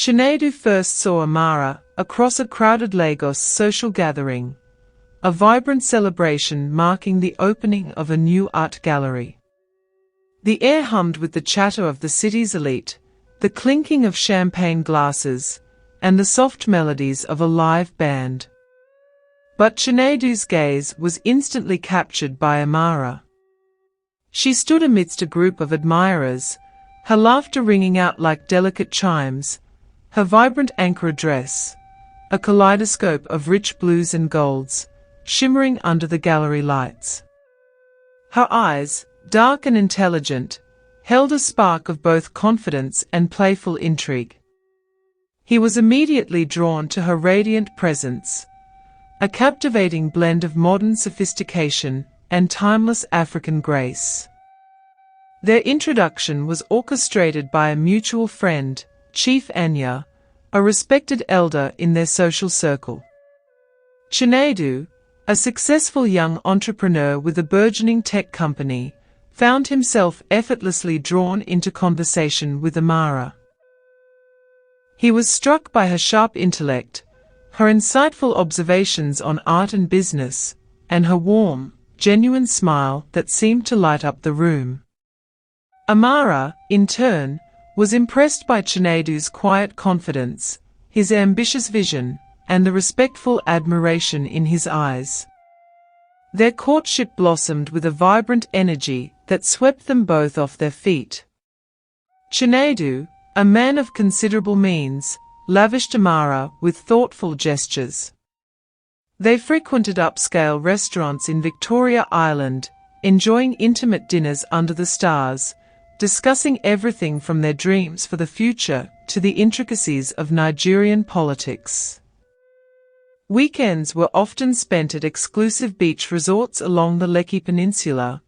Chinedu first saw Amara across a crowded Lagos social gathering, a vibrant celebration marking the opening of a new art gallery. The air hummed with the chatter of the city's elite, the clinking of champagne glasses, and the soft melodies of a live band. But Chinedu's gaze was instantly captured by Amara. She stood amidst a group of admirers, her laughter ringing out like delicate chimes, her vibrant Ankara dress, a kaleidoscope of rich blues and golds, shimmering under the gallery lights. Her eyes, dark and intelligent, held a spark of both confidence and playful intrigue. He was immediately drawn to her radiant presence, a captivating blend of modern sophistication and timeless African grace. Their introduction was orchestrated by a mutual friend, Chief Anya, a respected elder in their social circle. Chinedu, a successful young entrepreneur with a burgeoning tech company, found himself effortlessly drawn into conversation with Amara. He was struck by her sharp intellect, her insightful observations on art and business, and her warm, genuine smile that seemed to light up the room. Amara, in turn, was impressed by Chinedu's quiet confidence, his ambitious vision, and the respectful admiration in his eyes. Their courtship blossomed with a vibrant energy that swept them both off their feet. Chinedu, a man of considerable means, lavished Amara with thoughtful gestures. They frequented upscale restaurants in Victoria Island, enjoying intimate dinners under the stars, discussing everything from their dreams for the future to the intricacies of Nigerian politics. Weekends were often spent at exclusive beach resorts along the Lekki Peninsula,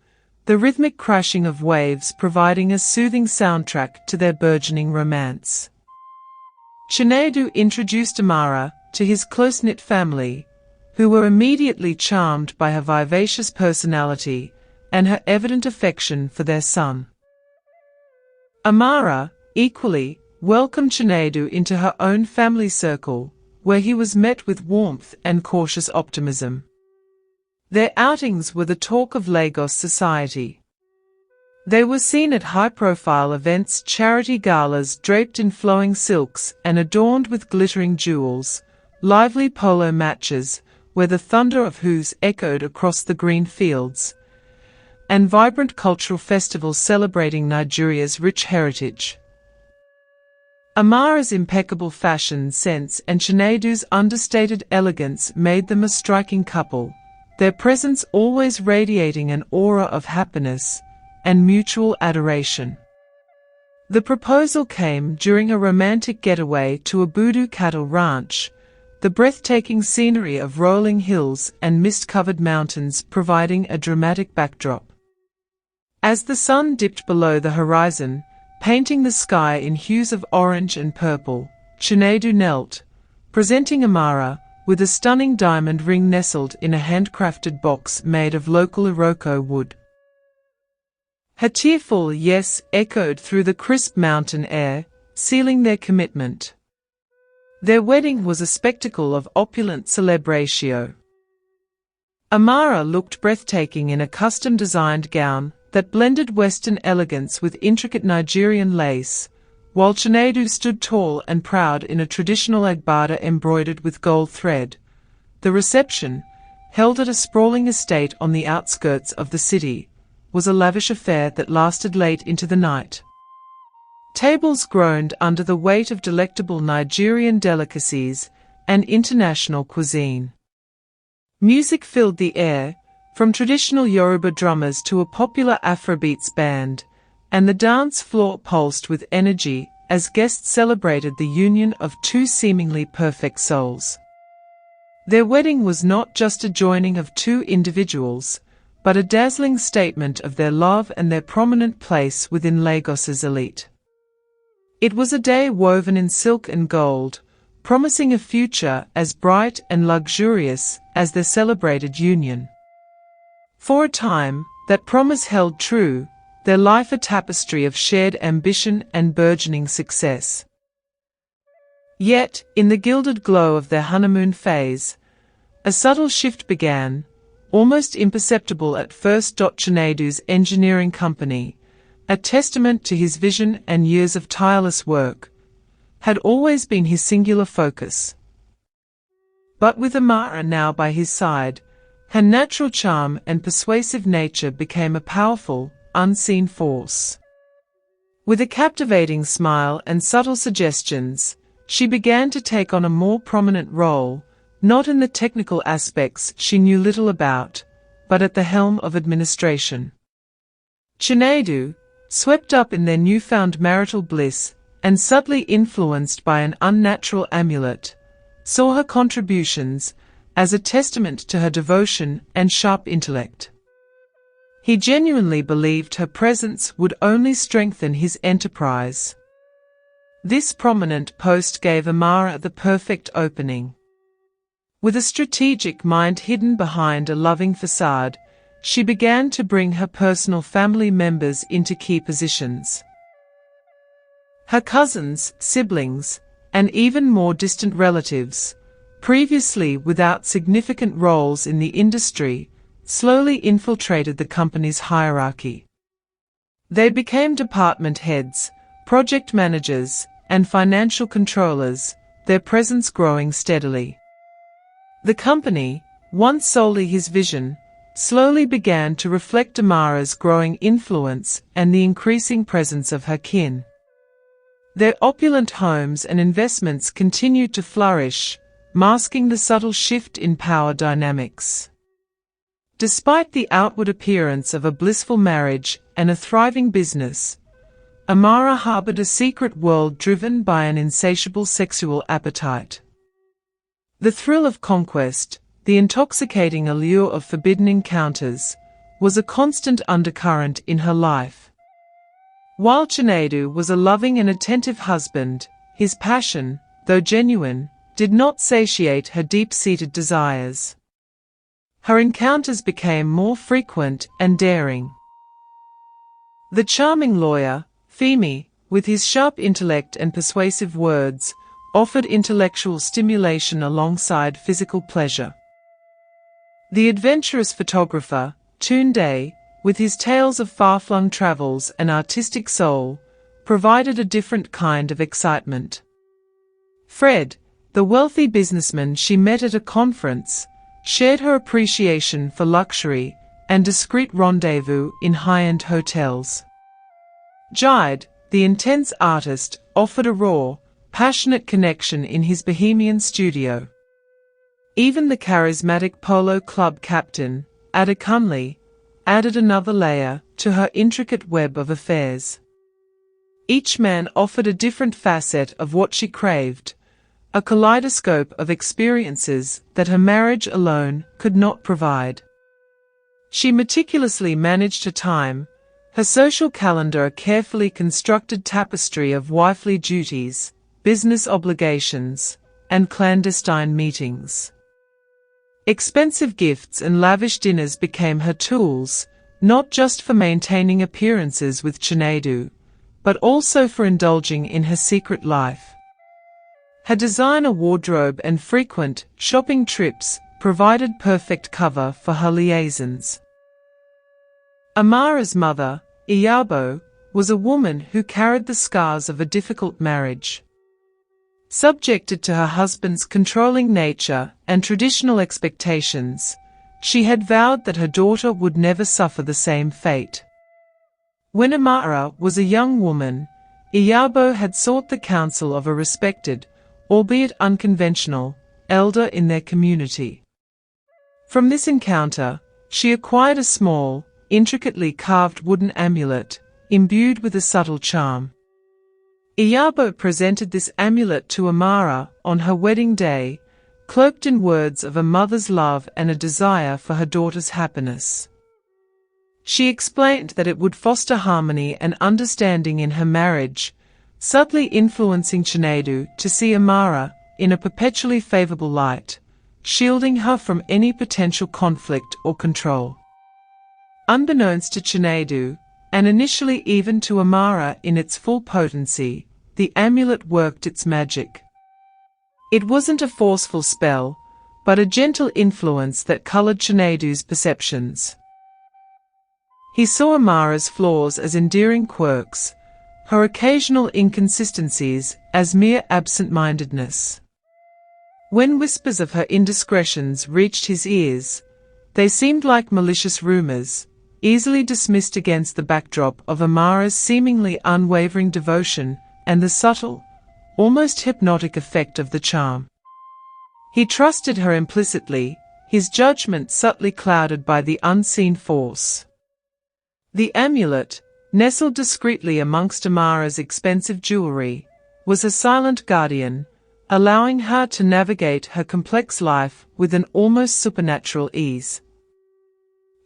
the rhythmic crashing of waves providing a soothing soundtrack to their burgeoning romance. Chinedu introduced Amara to his close-knit family, who were immediately charmed by her vivacious personality and her evident affection for their son. Amara, equally, welcomed Chinedu into her own family circle, where he was met with warmth and cautious optimism. Their outings were the talk of Lagos society. They were seen at high-profile events, charity galas draped in flowing silks and adorned with glittering jewels, lively polo matches, where the thunder of whoos echoed across the green fields, and vibrant cultural festivals celebrating Nigeria's rich heritage. Amara's impeccable fashion sense and Chinedu's understated elegance made them a striking couple, their presence always radiating an aura of happiness and mutual adoration. The proposal came during a romantic getaway to a Budu cattle ranch, the breathtaking scenery of rolling hills and mist-covered mountains providing a dramatic backdrop. As the sun dipped below the horizon, painting the sky in hues of orange and purple, Chinedu knelt, presenting Amara with a stunning diamond ring nestled in a handcrafted box made of local Iroko wood. Her tearful yes echoed through the crisp mountain air, sealing their commitment. Their wedding was a spectacle of opulent celebratio. Amara looked breathtaking in a custom-designed gown that blended Western elegance with intricate Nigerian lace, while Chinedu stood tall and proud in a traditional agbada embroidered with gold thread. The reception, held at a sprawling estate on the outskirts of the city, was a lavish affair that lasted late into the night. Tables groaned under the weight of delectable Nigerian delicacies and international cuisine. Music filled the air, from traditional Yoruba drummers to a popular Afrobeats band, and the dance floor pulsed with energy as guests celebrated the union of two seemingly perfect souls. Their wedding was not just a joining of two individuals, but a dazzling statement of their love and their prominent place within Lagos's elite. It was a day woven in silk and gold, promising a future as bright and luxurious as their celebrated union. For a time, that promise held true, their life a tapestry of shared ambition and burgeoning success. Yet, in the gilded glow of their honeymoon phase, a subtle shift began, almost imperceptible at first. Chinedu's engineering company, a testament to his vision and years of tireless work, had always been his singular focus. But with Amara now by his side, her natural charm and persuasive nature became a powerful, unseen force. With a captivating smile and subtle suggestions, she began to take on a more prominent role, not in the technical aspects she knew little about, but at the helm of administration. Chinedu, swept up in their newfound marital bliss, and subtly influenced by an unnatural amulet, saw her contributions as a testament to her devotion and sharp intellect. He genuinely believed her presence would only strengthen his enterprise. This prominent post gave Amara the perfect opening. With a strategic mind hidden behind a loving facade, she began to bring her personal family members into key positions. Her cousins, siblings, and even more distant relatives, previously without significant roles in the industry, slowly infiltrated the company's hierarchy. They became department heads, project managers, and financial controllers, their presence growing steadily. The company, once solely his vision, slowly began to reflect Amara's growing influence and the increasing presence of her kin. Their opulent homes and investments continued to flourish, masking the subtle shift in power dynamics. Despite the outward appearance of a blissful marriage and a thriving business, Amara harbored a secret world driven by an insatiable sexual appetite. The thrill of conquest, the intoxicating allure of forbidden encounters, was a constant undercurrent in her life. While Chinedu was a loving and attentive husband, his passion, though genuine, did not satiate her deep-seated desires. Her encounters became more frequent and daring. The charming lawyer, Femi, with his sharp intellect and persuasive words, offered intellectual stimulation alongside physical pleasure. The adventurous photographer, Tunde, with his tales of far-flung travels and artistic soul, provided a different kind of excitement. Fred, the wealthy businessman she met at a conference, shared her appreciation for luxury and discreet rendezvous in high-end hotels. Jide, the intense artist, offered a raw, passionate connection in his bohemian studio. Even the charismatic polo club captain, Adekunle, added another layer to her intricate web of affairs. Each man offered a different facet of what she craved, a kaleidoscope of experiences that her marriage alone could not provide. She meticulously managed her time, her social calendar a carefully constructed tapestry of wifely duties, business obligations, and clandestine meetings. Expensive gifts and lavish dinners became her tools, not just for maintaining appearances with Chinedu, but also for indulging in her secret life. Her designer wardrobe and frequent shopping trips provided perfect cover for her liaisons. Amara's mother, Iyabo, was a woman who carried the scars of a difficult marriage. Subjected to her husband's controlling nature and traditional expectations, she had vowed that her daughter would never suffer the same fate. When Amara was a young woman, Iyabo had sought the counsel of a respected, albeit unconventional, elder in their community. From this encounter, she acquired a small, intricately carved wooden amulet, imbued with a subtle charm. Iyabo presented this amulet to Amara on her wedding day, cloaked in words of a mother's love and a desire for her daughter's happiness. She explained that it would foster harmony and understanding in her marriage, subtly influencing Chinedu to see Amara in a perpetually favorable light, shielding her from any potential conflict or control. Unbeknownst to Chinedu, and initially even to Amara in its full potency, the amulet worked its magic. It wasn't a forceful spell, but a gentle influence that colored Chinedu's perceptions. He saw Amara's flaws as endearing quirks, her occasional inconsistencies as mere absent-mindedness. When whispers of her indiscretions reached his ears, they seemed like malicious rumors, easily dismissed against the backdrop of Amara's seemingly unwavering devotion and the subtle, almost hypnotic effect of the charm. He trusted her implicitly, his judgment subtly clouded by the unseen force. The amulet, nestled discreetly amongst Amara's expensive jewelry, was a silent guardian, allowing her to navigate her complex life with an almost supernatural ease.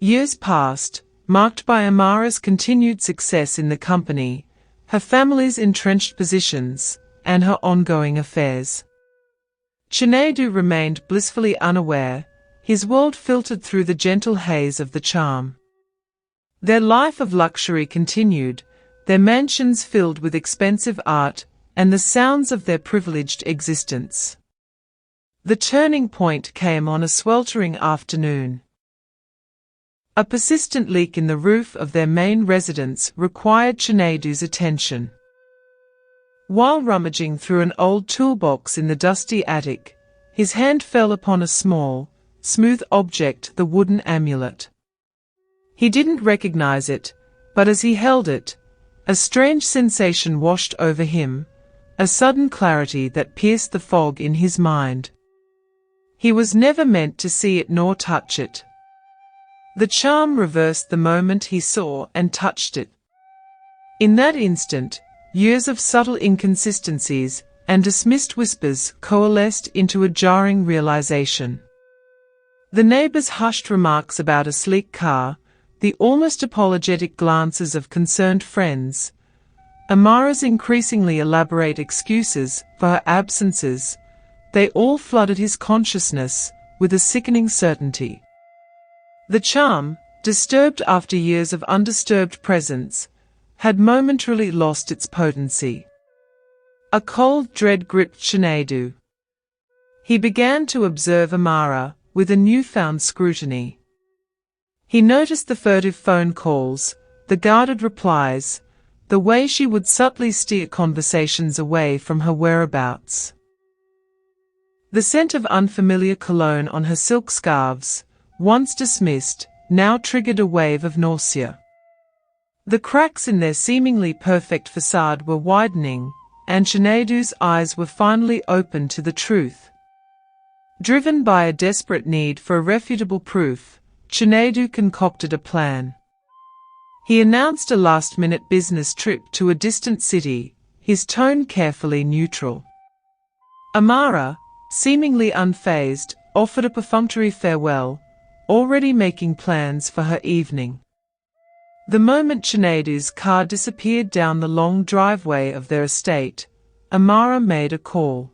Years passed, marked by Amara's continued success in the company, her family's entrenched positions, and her ongoing affairs. Chinedu remained blissfully unaware, his world filtered through the gentle haze of the charm. Their life of luxury continued, their mansions filled with expensive art and the sounds of their privileged existence. The turning point came on a sweltering afternoon. A persistent leak in the roof of their main residence required Chinedu's attention. While rummaging through an old toolbox in the dusty attic, his hand fell upon a small, smooth object, the wooden amulet. He didn't recognize it, but as he held it, a strange sensation washed over him, a sudden clarity that pierced the fog in his mind. He was never meant to see it nor touch it. The charm reversed the moment he saw and touched it. In that instant, years of subtle inconsistencies and dismissed whispers coalesced into a jarring realization. The neighbors' hushed remarks about a sleek car, the almost apologetic glances of concerned friends, Amara's increasingly elaborate excuses for her absences, they all flooded his consciousness with a sickening certainty. The charm, disturbed after years of undisturbed presence, had momentarily lost its potency. A cold dread gripped Chinedu. He began to observe Amara with a newfound scrutiny. He noticed the furtive phone calls, the guarded replies, the way she would subtly steer conversations away from her whereabouts. The scent of unfamiliar cologne on her silk scarves, once dismissed, now triggered a wave of nausea. The cracks in their seemingly perfect facade were widening, and Chinedu's eyes were finally open to the truth. Driven by a desperate need for irrefutable proof, Chinedu concocted a plan. He announced a last-minute business trip to a distant city, his tone carefully neutral. Amara, seemingly unfazed, offered a perfunctory farewell, already making plans for her evening. The moment Chinedu's car disappeared down the long driveway of their estate, Amara made a call.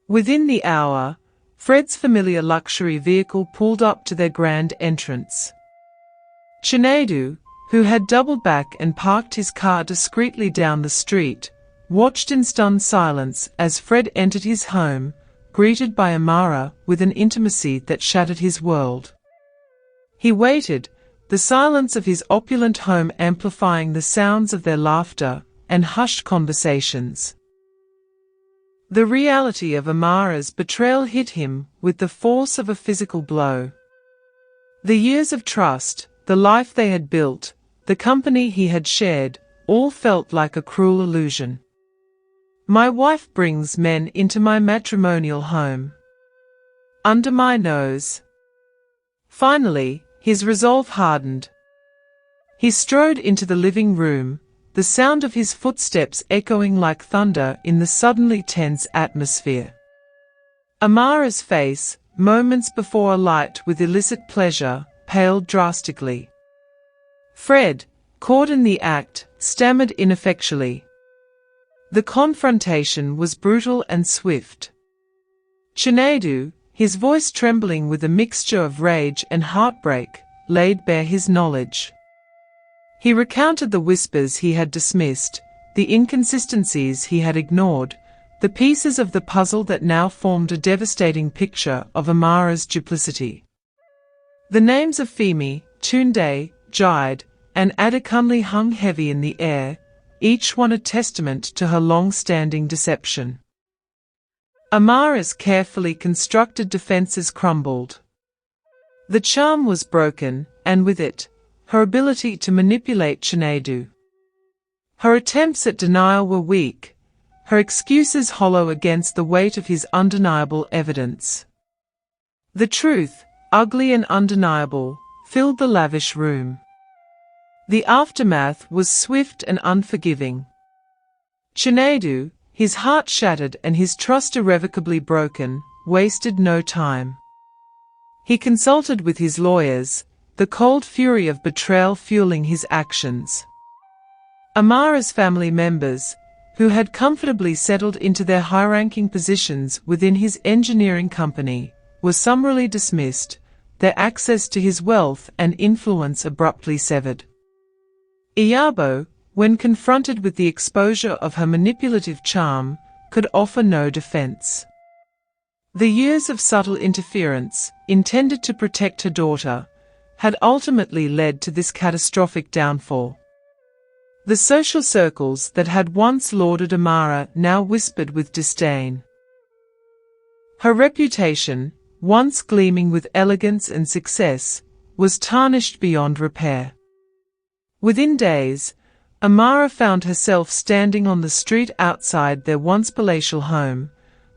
Within the hour, Fred's familiar luxury vehicle pulled up to their grand entrance. Chinedu, who had doubled back and parked his car discreetly down the street, watched in stunned silence as Fred entered his home, greeted by Amara with an intimacy that shattered his world. He waited, the silence of his opulent home amplifying the sounds of their laughter and hushed conversations. The reality of Amara's betrayal hit him with the force of a physical blow. The years of trust, the life they had built, the company he had shared, all felt like a cruel illusion. My wife brings men into my matrimonial home. Under my nose. Finally, his resolve hardened. He strode into the living room, the sound of his footsteps echoing like thunder in the suddenly tense atmosphere. Amara's face, moments before alight with illicit pleasure, paled drastically. Fred, caught in the act, stammered ineffectually. The confrontation was brutal and swift. Chinedu, his voice trembling with a mixture of rage and heartbreak, laid bare his knowledge. He recounted the whispers he had dismissed, the inconsistencies he had ignored, the pieces of the puzzle that now formed a devastating picture of Amara's duplicity. The names of Femi, Tunde, Jide, and Adekunle hung heavy in the air, each one a testament to her long-standing deception. Amara's carefully constructed defenses crumbled. The charm was broken, and with it, her ability to manipulate Chinedu. Her attempts at denial were weak, her excuses hollow against the weight of his undeniable evidence. The truth, ugly and undeniable, filled the lavish room. The aftermath was swift and unforgiving. Chinedu, his heart shattered and his trust irrevocably broken, wasted no time. He consulted with his lawyers, the cold fury of betrayal fueling his actions. Amara's family members, who had comfortably settled into their high-ranking positions within his engineering company, were summarily dismissed, their access to his wealth and influence abruptly severed. Iyabo, when confronted with the exposure of her manipulative charm, could offer no defense. The years of subtle interference, intended to protect her daughter, had ultimately led to this catastrophic downfall. The social circles that had once lauded Amara now whispered with disdain. Her reputation, once gleaming with elegance and success, was tarnished beyond repair. Within days, Amara found herself standing on the street outside their once palatial home,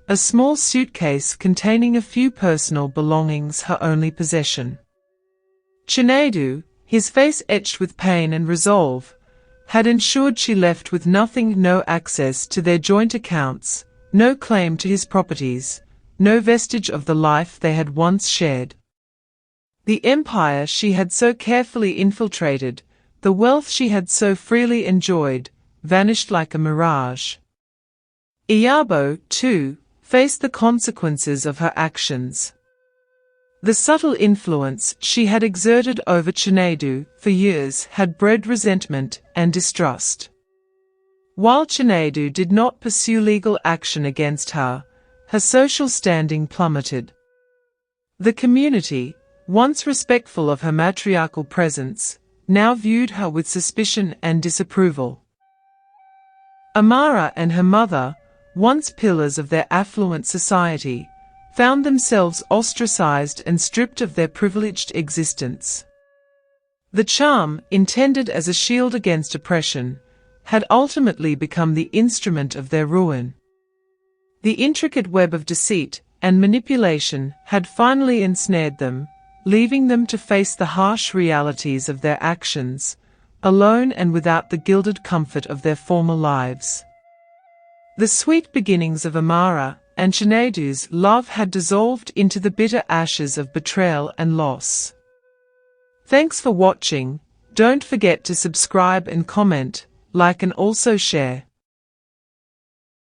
a small suitcase containing a few personal belongings her only possession. Chinedu, his face etched with pain and resolve, had ensured she left with nothing, no access to their joint accounts, no claim to his properties, no vestige of the life they had once shared. The empire she had so carefully infiltrated, the wealth she had so freely enjoyed, vanished like a mirage. Iyabo, too, faced the consequences of her actions. The subtle influence she had exerted over Chinedu for years had bred resentment and distrust. While Chinedu did not pursue legal action against her, her social standing plummeted. The community, once respectful of her matriarchal presence, now viewed her with suspicion and disapproval. Amara and her mother, once pillars of their affluent society, found themselves ostracized and stripped of their privileged existence. The charm, intended as a shield against oppression, had ultimately become the instrument of their ruin. The intricate web of deceit and manipulation had finally ensnared them, leaving them to face the harsh realities of their actions, alone and without the gilded comfort of their former lives. The sweet beginnings of Amara and Chinedu's love had dissolved into the bitter ashes of betrayal and loss. Thanks for watching. Don't forget to subscribe and comment, like and also share.